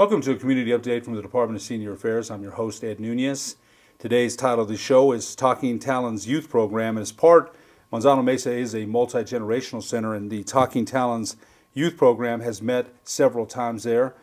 Welcome to a community update from the Department of Senior Affairs. I'm your host, Ed Nunez. Today's title of the show is Talking Talons Youth Program. And as part, Manzano Mesa is a multi-generational center, and the Talking Talons Youth Program has met several times there,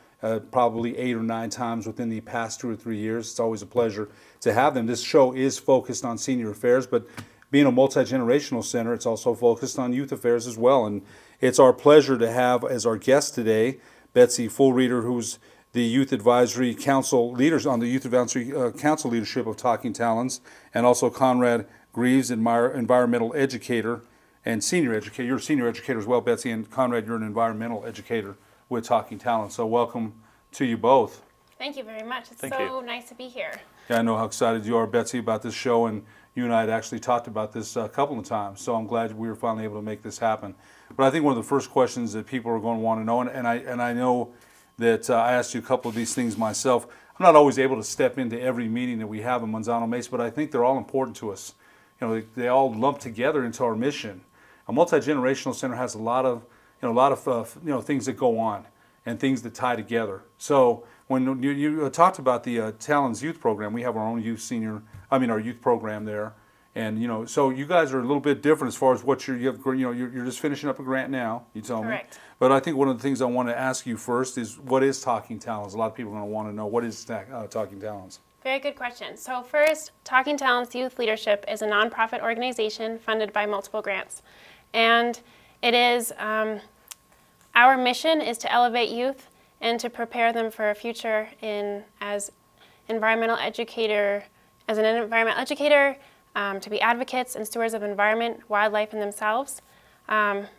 probably 8 or 9 times within the past 2 or 3 years. It's always a pleasure to have them. This show is focused on senior affairs, but being a multi-generational center, it's also focused on youth affairs as well. And it's our pleasure to have as our guest today Betsy, Fulreader, who's the Youth Advisory Council leaders on the Youth Advisory Council leadership of Talking Talons, and also Conrad, Greaves, environmental educator and senior educator. You're a senior educator as well, Betsy, and Conrad, you're an environmental educator with Talking Talons. So welcome to you both. Thank you very much. It's Thank so you. nice to be here. Yeah, I know how excited you are, Betsy, about this show, and you and I had actually talked about this a couple of times, so I'm glad we were finally able to make this happen. But I think one of the first questions that people are going to want to know, and I know that I asked you a couple of these things myself. I'm not always able to step into every meeting that we have in Manzano Mesa, but I think they're all important to us. You know, they all lump together into our mission. A multi-generational center has a lot of things that go on and things that tie together. So when you talked about the Talons Youth Program, we have our own our youth program there. And so you guys are a little bit different as far as what you're just finishing up a grant now, you tell me. Correct. But I think one of the things I want to ask you first is, what is Talking Talons? A lot of people are going to want to know, what is Talking Talons? Very good question. So first, Talking Talons Youth Leadership is a nonprofit organization funded by multiple grants. And it is, our mission is to elevate youth and to prepare them for a future as an environmental educator, to be advocates and stewards of environment, wildlife, and themselves.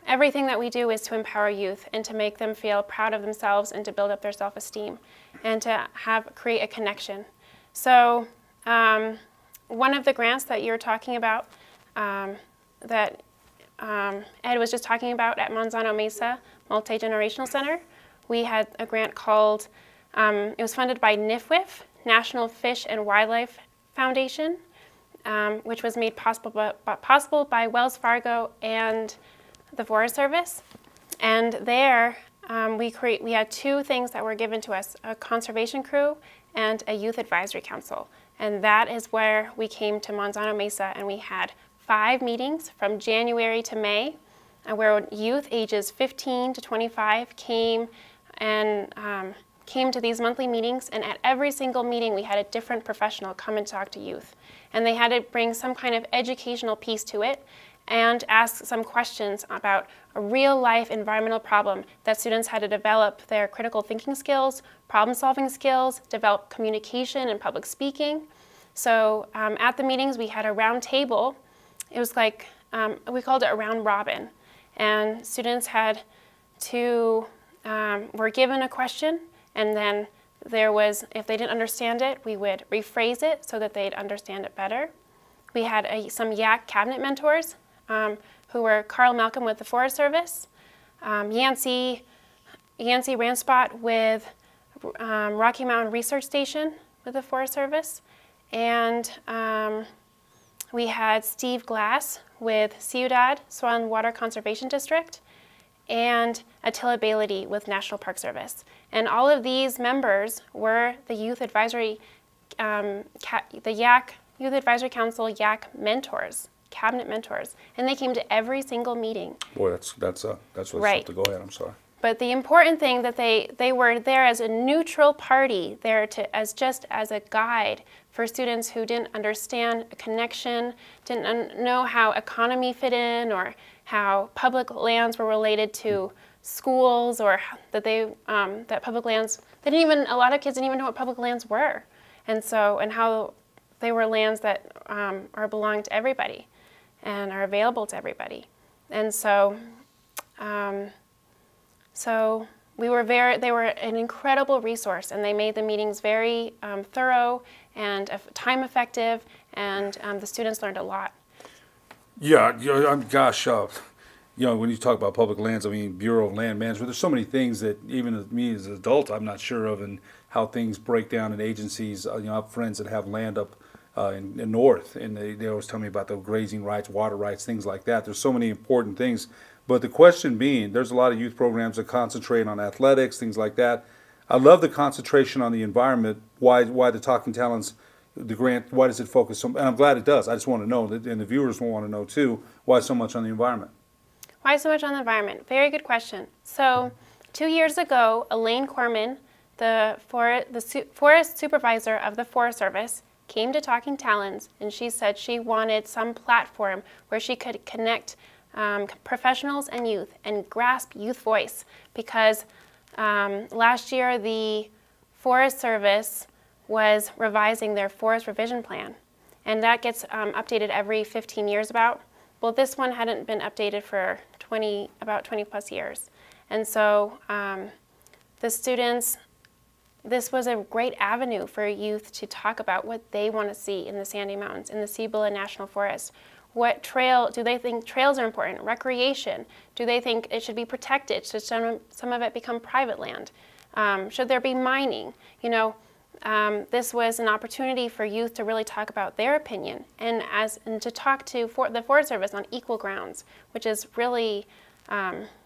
Everything that we do is to empower youth and to make them feel proud of themselves and to build up their self-esteem and to create a connection. So one of the grants that you're talking about, that Ed was just talking about at Manzano Mesa Multi-Generational Center, we had a grant called, it was funded by NIFWF, National Fish and Wildlife Foundation, which was made possible by Wells Fargo and the Forest Service. And there we had 2 things that were given to us, a conservation crew and a youth advisory council. And that is where we came to Manzano Mesa, and we had 5 meetings from January to May, where youth ages 15 to 25 came to these monthly meetings, and at every single meeting we had a different professional come and talk to youth. And they had to bring some kind of educational piece to it and ask some questions about a real-life environmental problem that students had to develop their critical thinking skills, problem-solving skills, develop communication and public speaking. So at the meetings we had a round table. It was like, we called it a round robin. And students had to, were given a question, and then there was, if they didn't understand it, we would rephrase it so that they'd understand it better. We had some YAC cabinet mentors who were Carl Malcolm with the Forest Service, Yancey Ranspot with Rocky Mountain Research Station with the Forest Service, and we had Steve Glass with Ciudad Soil and Water Conservation District, and Attila Bailey with National Park Service. And all of these members were the Youth Advisory, the YAC, Youth Advisory Council YAC mentors, cabinet mentors, and they came to every single meeting. Boy, that's what's right. Up to go ahead, I'm sorry. But the important thing that they were there as a neutral party, there just as a guide for students who didn't understand a connection, didn't know how economy fit in, or how public lands were related to schools, or that public lands, a lot of kids didn't even know what public lands were, and how they were lands that belong to everybody and are available to everybody. And so they were an incredible resource, and they made the meetings very thorough and time effective, and the students learned a lot. Yeah, gosh, when you talk about public lands, I mean, Bureau of Land Management, there's so many things that even me as an adult, I'm not sure of, and how things break down in agencies. I have friends that have land up in north, and they always tell me about the grazing rights, water rights, things like that. There's so many important things. But the question being, there's a lot of youth programs that concentrate on athletics, things like that. I love the concentration on the environment. Why the Talking Talons, the grant, why does it focus so, and I'm glad it does. I just want to know, and the viewers will want to know too, why so much on the environment? Why so much on the environment? Very good question. So 2 years ago, Elaine Corman, the forest supervisor of the Forest Service, came to Talking Talons, and she said she wanted some platform where she could connect professionals and youth and grasp youth voice, because last year the Forest Service was revising their forest revision plan, and that gets updated every 15 years about. Well, this one hadn't been updated for about 20 plus years. And so the students, this was a great avenue for youth to talk about what they want to see in the Sandy Mountains, in the Cibola National Forest. What trail, do they think trails are important? Recreation, do they think it should be protected? Should some of it become private land? Should there be mining? You know, this was an opportunity for youth to really talk about their opinion and to talk to the Forest Service on equal grounds, which is really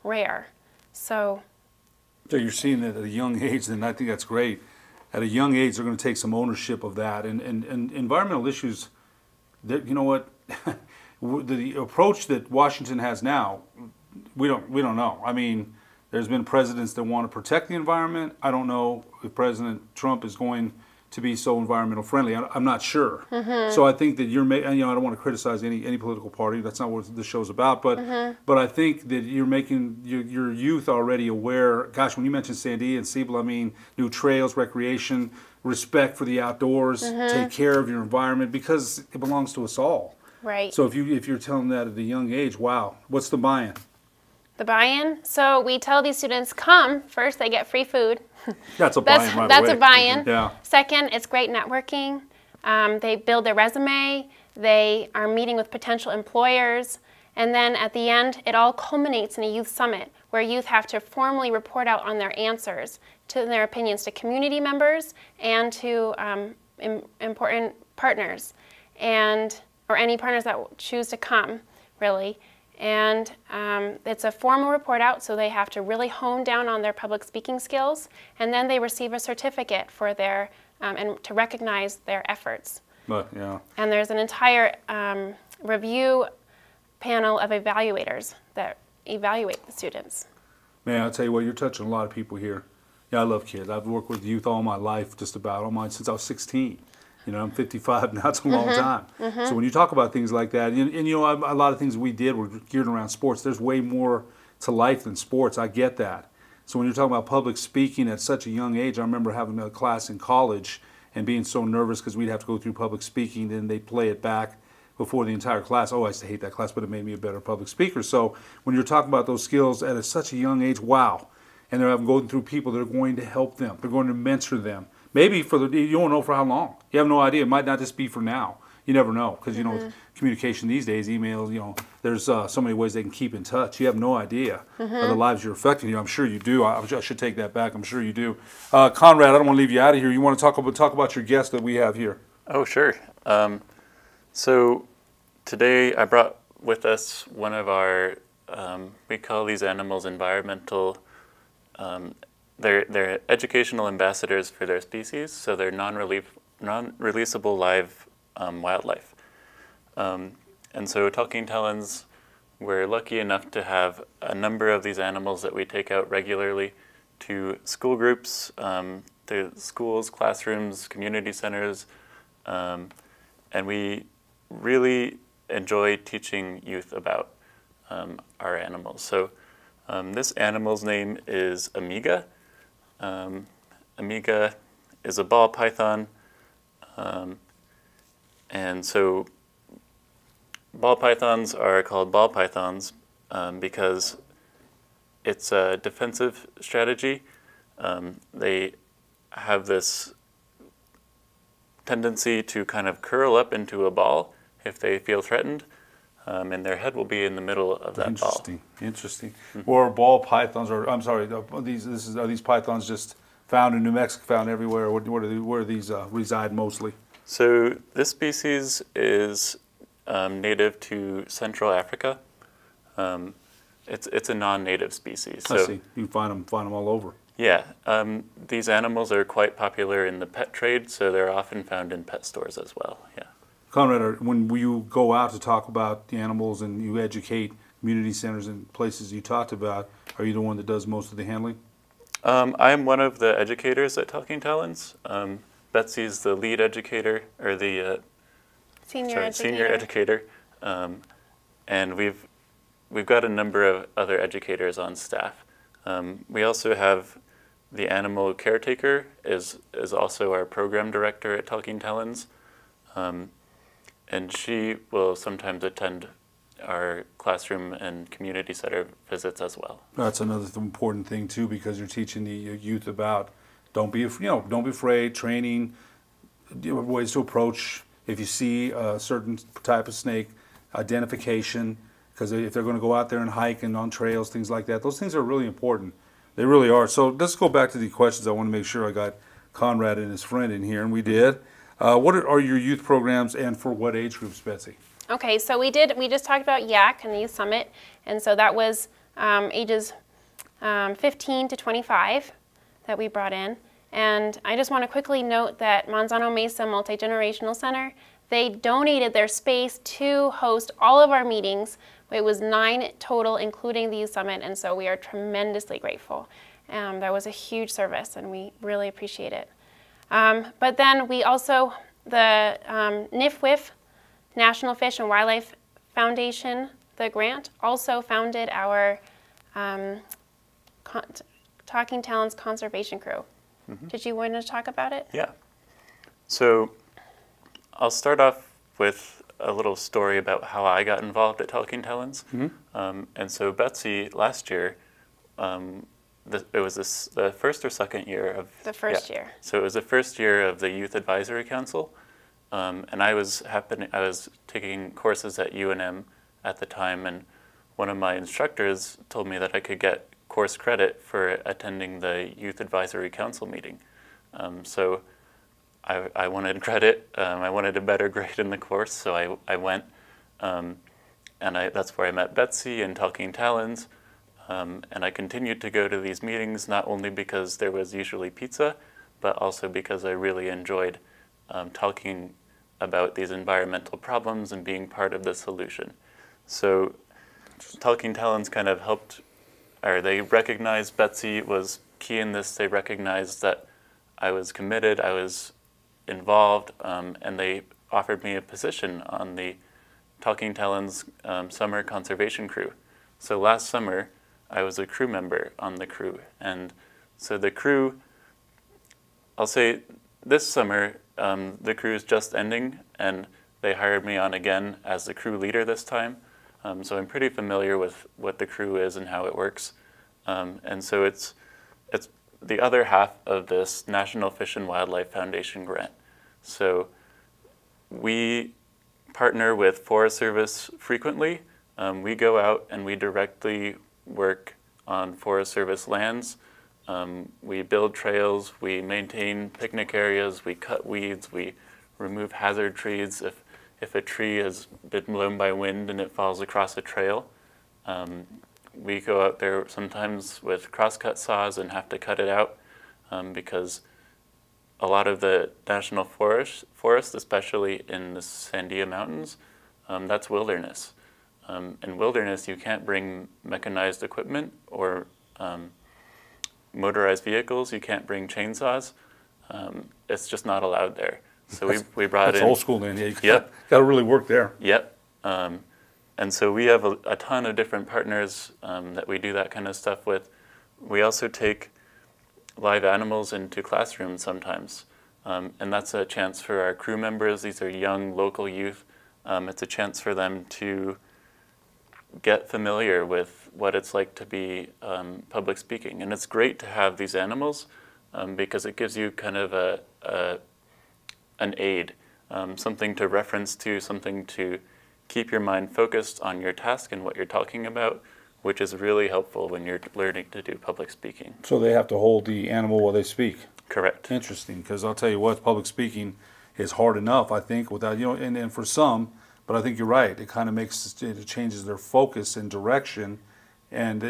rare. So you're seeing that at a young age, and I think that's great. At a young age, they're going to take some ownership of that. And environmental issues, you know what, the approach that Washington has now, we don't know. I mean, there's been presidents that want to protect the environment. I don't know if President Trump is going to be so environmental friendly. I'm not sure. So I think that you're making, you know, I don't want to criticize any political party. That's not what the show's about. But but I think that you're making your youth already aware. Gosh, when you mentioned Sandy and Cibola, I mean, new trails, recreation, respect for the outdoors, take care of your environment, because it belongs to us all. Right. So if you're telling that at a young age, wow, what's the buy-in? The buy-in? So we tell these students, come. First, they get free food. That's a buy-in right That's away. a buy-in. Yeah. Second, it's great networking. They build their resume. They are meeting with potential employers. And then at the end, it all culminates in a youth summit where youth have to formally report out on their answers to their opinions to community members and to important partners, or any partners that choose to come, really. And it's a formal report out, so they have to really hone down on their public speaking skills, and then they receive a certificate for their and to recognize their efforts. But yeah. And there's an entire review panel of evaluators that evaluate the students. Man, I'll tell you what, you're touching a lot of people here. Yeah, I love kids. I've worked with youth all my life, just about since I was 16. You know, I'm 55 now. It's a long time. So when you talk about things like that, and you know, a lot of things we did were geared around sports. There's way more to life than sports. I get that. So when you're talking about public speaking at such a young age, I remember having a class in college and being so nervous because we'd have to go through public speaking, then they'd play it back before the entire class. Oh, I used to hate that class, but it made me a better public speaker. So when you're talking about those skills at such a young age, wow. And they're going through people that are going to help them. They're going to mentor them. Maybe you don't know for how long. You have no idea. It might not just be for now. You never know, because you know, with communication these days, emails, you know, there's so many ways they can keep in touch. You have no idea of the lives you're affecting. You know, I'm sure you do. I should take that back. I'm sure you do. Conrad, I don't want to leave you out of here. You want to talk about your guest that we have here? Oh, sure. So today I brought with us one of our, we call these animals environmental. They're educational ambassadors for their species, so they're non-releasable live wildlife. And so Talking Talons, we're lucky enough to have a number of these animals that we take out regularly to school groups, to schools, classrooms, community centers, and we really enjoy teaching youth about our animals. So this animal's name is Amiga. Amiga is a ball python, and so ball pythons are called ball pythons because it's a defensive strategy. They have this tendency to kind of curl up into a ball if they feel threatened, and their head will be in the middle of that ball. Interesting. Or ball pythons, or I'm sorry, are these pythons just found in New Mexico, found everywhere? Where do these reside mostly? So this species is native to Central Africa. It's a non-native species. So, I see. You can find them all over. Yeah, these animals are quite popular in the pet trade, so they're often found in pet stores as well, yeah. Conrad, when you go out to talk about the animals and you educate community centers and places you talked about, are you the one that does most of the handling? I'm one of the educators at Talking Talons. Betsy's the lead educator, or the senior educator. And we've got a number of other educators on staff. We also have the animal caretaker is also our program director at Talking Talons. And she will sometimes attend our classroom and community center visits as well. That's another important thing too, because you're teaching the youth about don't be afraid, training, ways to approach. If you see a certain type of snake, identification, because if they're going to go out there and hike and on trails, things like that, those things are really important. They really are. So let's go back to the questions. I want to make sure I got Conrad and his friend in here, and we did. What are your youth programs, and for what age groups, Betsy? Okay, so we just talked about YAC and the Youth Summit, and so that was ages 15 to 25 that we brought in. And I just want to quickly note that Manzano Mesa Multi-Generational Center, they donated their space to host all of our meetings. It was 9 total, including the Youth Summit, and so we are tremendously grateful. That was a huge service, and we really appreciate it. But then we also, the NIFWIF, National Fish and Wildlife Foundation, the grant, also founded our Talking Talons conservation crew. Mm-hmm. Did you want to talk about it? Yeah. So I'll start off with a little story about how I got involved at Talking Talons. Mm-hmm. And so Betsy, last year, it was the first or second year of... The first year. So it was the first year of the Youth Advisory Council. And I was taking courses at UNM at the time, and one of my instructors told me that I could get course credit for attending the Youth Advisory Council meeting. So I wanted credit. I wanted a better grade in the course, so I went. And that's where I met Betsy and Talking Talons. And I continued to go to these meetings, not only because there was usually pizza, but also because I really enjoyed talking about these environmental problems and being part of the solution. So Talking Talons kind of helped, or they recognized Betsy was key in this. They recognized that I was committed, I was involved, and they offered me a position on the Talking Talons summer conservation crew. So last summer, I was a crew member on the crew. And so the crew, I'll say this summer, the crew is just ending, and they hired me on again as the crew leader this time. So I'm pretty familiar with what the crew is and how it works. And so it's the other half of this National Fish and Wildlife Foundation grant. So we partner with Forest Service frequently. We go out and we directly work on Forest Service lands. We build trails, we maintain picnic areas, we cut weeds, we remove hazard trees. If a tree has been blown by wind and it falls across a trail, we go out there sometimes with crosscut saws and have to cut it out because a lot of the national forest, especially in the Sandia Mountains, that's wilderness. In wilderness, you can't bring mechanized equipment or motorized vehicles. You can't bring chainsaws. It's just not allowed there. So we brought in... That's old school, man. Yeah, got to really work there. Yep. And so we have a ton of different partners that we do that kind of stuff with. We also take live animals into classrooms sometimes. And that's a chance for our crew members. These are young local youth. It's a chance for them to get familiar with what it's like to be public speaking. And it's great to have these animals because it gives you kind of an aid, something to reference to, something to keep your mind focused on your task and what you're talking about, which is really helpful when you're learning to do public speaking. So they have to hold the animal while they speak. Correct. Interesting, because I'll tell you what, public speaking is hard enough, I think, without, and for some, but I think you're right. It kind of it changes their focus and direction, And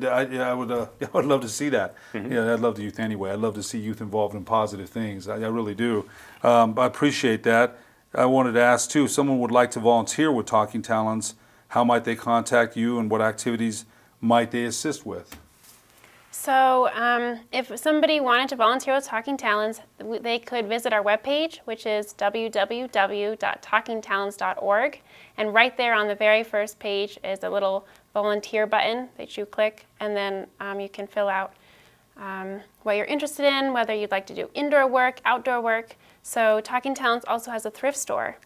I would love to see that. Yeah, I'd love the youth anyway. I'd love to see youth involved in positive things. I really do. I appreciate that. I wanted to ask too, if someone would like to volunteer with Talking Talons, how might they contact you and what activities might they assist with? So if somebody wanted to volunteer with Talking Talons, they could visit our webpage, which is www.talkingtalons.org. And right there on the very first page is a little volunteer button that you click, and then you can fill out what you're interested in, whether you'd like to do indoor work, outdoor work. So Talking Talons also has a thrift store,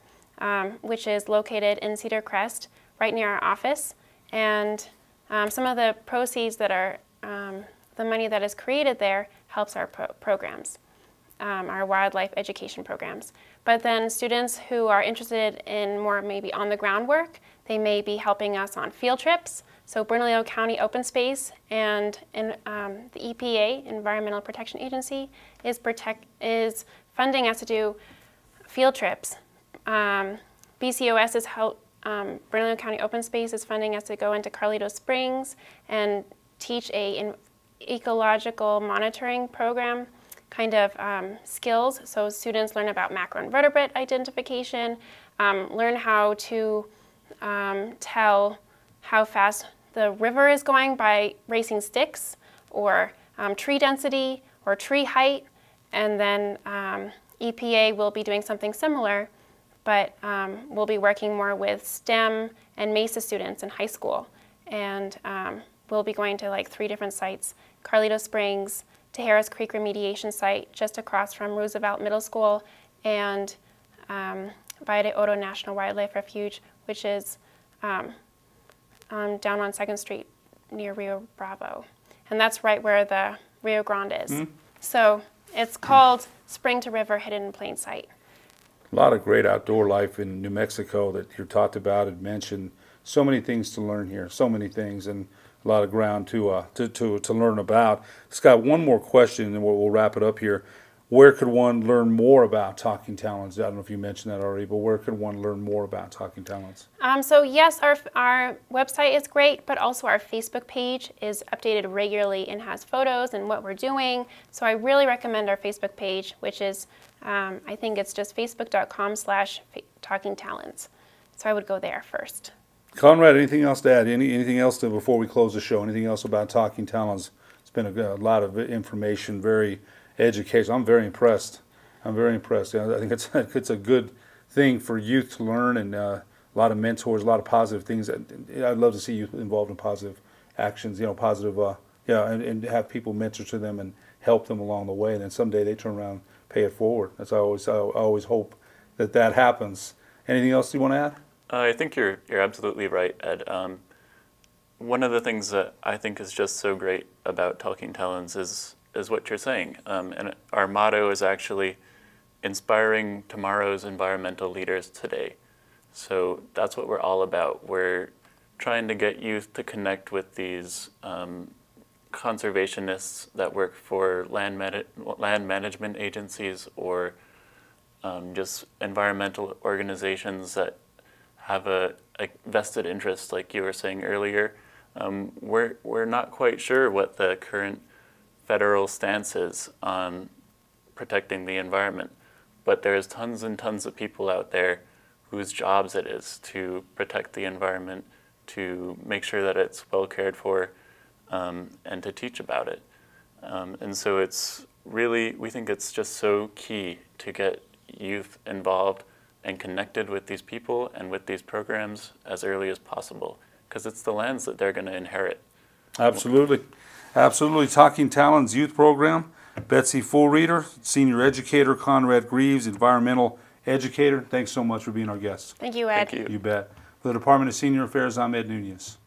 which is located in Cedar Crest, right near our office. And some of the proceeds that are the money that is created there helps our programs, our wildlife education programs. But then students who are interested in more maybe on-the-ground work, they may be helping us on field trips. So Bernalillo County Open Space and the EPA, Environmental Protection Agency, is funding us to do field trips. BCOS is Bernalillo County Open Space is funding us to go into Carlito Springs and teach an ecological monitoring program kind of skills. So students learn about macroinvertebrate identification, learn how to tell how fast the river is going by racing sticks, or tree density or tree height. And then EPA will be doing something similar, but we'll be working more with STEM and Mesa students in high school. And we'll be going to like 3 different sites: Carlito Springs, Tejeras Creek Remediation Site just across from Roosevelt Middle School, and Valle de Oro National Wildlife Refuge, which is down on 2nd Street near Rio Bravo. And that's right where the Rio Grande is. So it's called Spring to River Hidden in Plain Sight. A lot of great outdoor life in New Mexico that you talked about and mentioned. So many things to learn here, so many things, and a lot of ground to learn about. Scott, one more question, and we'll wrap it up here. Where could one learn more about Talking Talons? I don't know if you mentioned that already, but where could one learn more about Talking Talons? So yes, our website is great, but also our Facebook page is updated regularly and has photos and what we're doing. So I really recommend our Facebook page, which is, I think it's just facebook.com/talkingtalons. So I would go there first. Conrad, anything else to add? Anything else before we close the show? Anything else about Talking Talons? It's been a lot of information, very educational. I'm very impressed. I'm very impressed. I think it's a good thing for youth to learn, and a lot of mentors, a lot of positive things. I'd love to see youth involved in positive actions, positive, and have people mentor to them and help them along the way. And then someday they turn around and pay it forward. I always hope that happens. Anything else you want to add? I think you're absolutely right, Ed. One of the things that I think is just so great about Talking Talons is what you're saying. And our motto is actually inspiring tomorrow's environmental leaders today. So that's what we're all about. We're trying to get youth to connect with these conservationists that work for land management agencies, or just environmental organizations that have a vested interest, like you were saying earlier. We're not quite sure what the current federal stance is on protecting the environment, but there's tons and tons of people out there whose jobs it is to protect the environment, to make sure that it's well cared for, and to teach about it. And so it's really, we think it's just so key to get youth involved and connected with these people and with these programs as early as possible, because it's the lands that they're going to inherit. Absolutely. Absolutely. Talking Talons Youth Program. Betsy Fulreader, Senior Educator, Conrad Greaves, Environmental Educator. Thanks so much for being our guest. Thank you, Ed. Thank you. You bet. For the Department of Senior Affairs, I'm Ed Nunez.